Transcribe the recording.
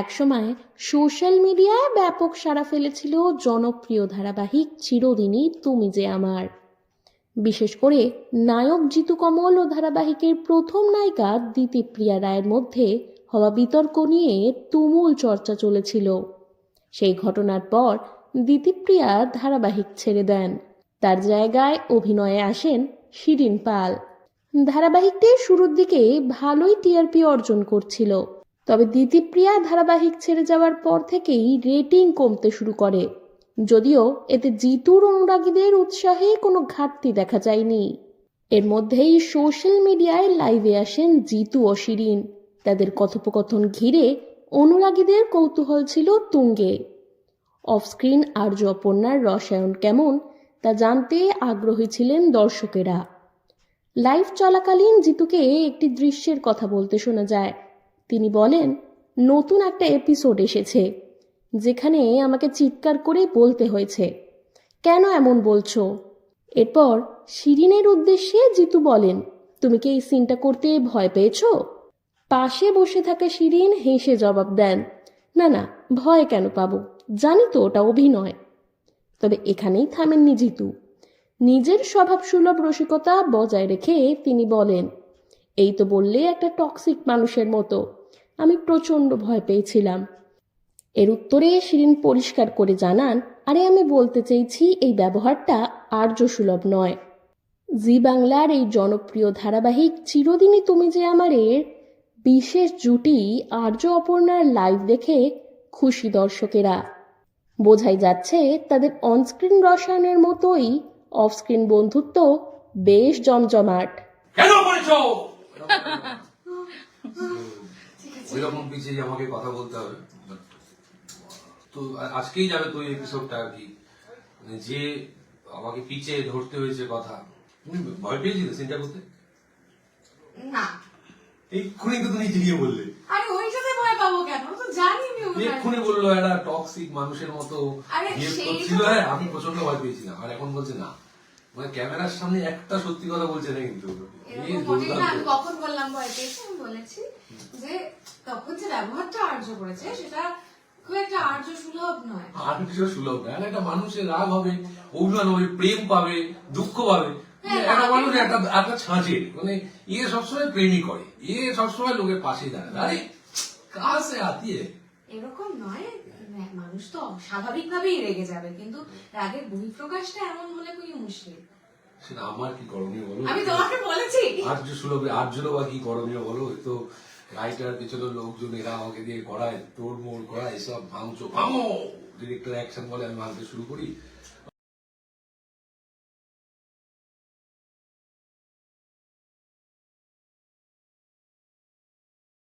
একসময় সোশ্যাল মিডিয়ায় ব্যাপক সাড়া ফেলেছিল জনপ্রিয় ধারাবাহিক চিরদিনই তুমি যে আমার। বিশেষ করে নায়ক জিতু কমল ও ধারাবাহিকের প্রথম নায়িকা দিতিপ্রিয়া রায়ের মধ্যে হওয়া বিতর্ক নিয়ে তুমুল চর্চা চলেছিল। সেই ঘটনার পর দিতিপ্রিয়া ধারাবাহিক ছেড়ে দেন। তার জায়গায় অভিনয়ে আসেন শিরিন পাল। ধারাবাহিকটি শুরুর দিকে ভালোই টিআরপি অর্জন করছিল, তবে দিতিপ্রিয়া ধারাবাহিক ছেড়ে যাওয়ার পর থেকেই রেটিং কমতে শুরু করে, যদিও এতে জিতুর অনুরাগীদের উৎসাহে কোনো ঘাটতি দেখা যায়নি। এর মধ্যেই সোশ্যাল মিডিয়ায় লাইভে আসেন জিতু ও শিরিন। তাদের কথোপকথন ঘিরে অনুরাগীদের কৌতূহল ছিল তুঙ্গে। অফস্ক্রিন আর্য অপর্ণার রসায়ন কেমন তা জানতে আগ্রহী ছিলেন দর্শকেরা। লাইভ চলাকালীন জিতুকে একটি দৃশ্যের কথা বলতে শোনা যায়। তিনি বলেন, নতুন একটা এপিসোড এসেছে যেখানে আমাকে চিৎকার করে বলতে হয়েছে, কেন এমন বলছো? এরপর শিরিনের উদ্দেশ্যে জিতু বলেন, তুমি কি এই সিনটা করতে ভয় পেয়েছো? পাশে বসে থাকা শিরিন হেসে জবাব দেন, না না, ভয় কেন পাবো, জানি তো ওটা অভিনয়। তবে এখানেই থামেননি জিতু। নিজের স্বভাবসুলভ রসিকতা বজায় রেখে তিনি বলেন, এই তো বললে একটা টক্সিক মানুষের মতো, আমি প্রচণ্ড ভয় পেয়েছিলাম। এর উত্তরে শিরিন পরিষ্কার করে জানান, আরে আমি বলতে চেয়েছি এই ব্যবহারটা আর্য সুলভ নয়। জি বাংলার এই জনপ্রিয় ধারাবাহিক চিরদিনই তুমি যে আমারের বিশেষ জুটি আর্য অপর্ণার লাইভ দেখে খুশি দর্শকেরা। বোঝাই যাচ্ছে তাদের অনস্ক্রিন রসায়নের মতোই অফস্ক্রিন বন্ধুত্ব বেশ জমজমাট। কেন করেছো? ওইরকম পিছিয়ে আমাকে কথা বলতে হবে তো আজকেই যাবে তো এপিসোডটা আর কি, যে আমাকে পিছিয়ে ধরতে হয়েছে কথা। তুমি ভয় পেয়েছিলে সিনটা করতে? না, এক্ষুনি তো তুমি জিনিয়ে বললে। আরে ওইটাতে ভয় পাবো কেন? তো জানি আমি ওটা। এক্ষুনি বললো একটা টক্সিক মানুষের মতো বিহেভ করছিল। হ্যাঁ, আমি প্রচন্ড ভয় পেয়েছিলাম, আর এখন বলছে না, মানে ক্যামেরার সামনে একটা সত্যি কথা বলছে না কিন্তু। এরকম মোটেই না। আমি কখন বললাম ভয় পেয়েছি? আমি বলেছি যে তখন যে ব্যবহারটা আর্য করেছে সেটা খুব একটা আর্য সুলভ নয়। আর্য সুলভ নয়, একটা মানুষের রাগ হবে, অভিমান হবে, প্রেম পাবে, দুঃখ পাবে। একটা মানুষ একটা ছাঁচে, মানে ইয়ে সবসময় প্রেমই করে, ইয়ে সবসময় লোকের পাশে দাঁড়ায়। আরে কাছে আতিয়ে এরকম নয়, মানুষ তো স্বাভাবিকভাবেই রেগে যাবে, কিন্তু রাগের বহিঃপ্রকাশটা এমন হলে খুবই মুশকিল। সেটা আমার কি করণীয় বলো? আমি তোমাকে বলেছি আর্য সুলভে আর্যর বা কি করণীয় বলো? তো রাইটার পেছনের লোকজন এরা আমাকে দিয়ে করায়, তোড়মোড় করায়, সব ভাঙচো ভাঙো, ডিরেক্টর অ্যাকশন বলে, আমি ভাঙতে শুরু করি।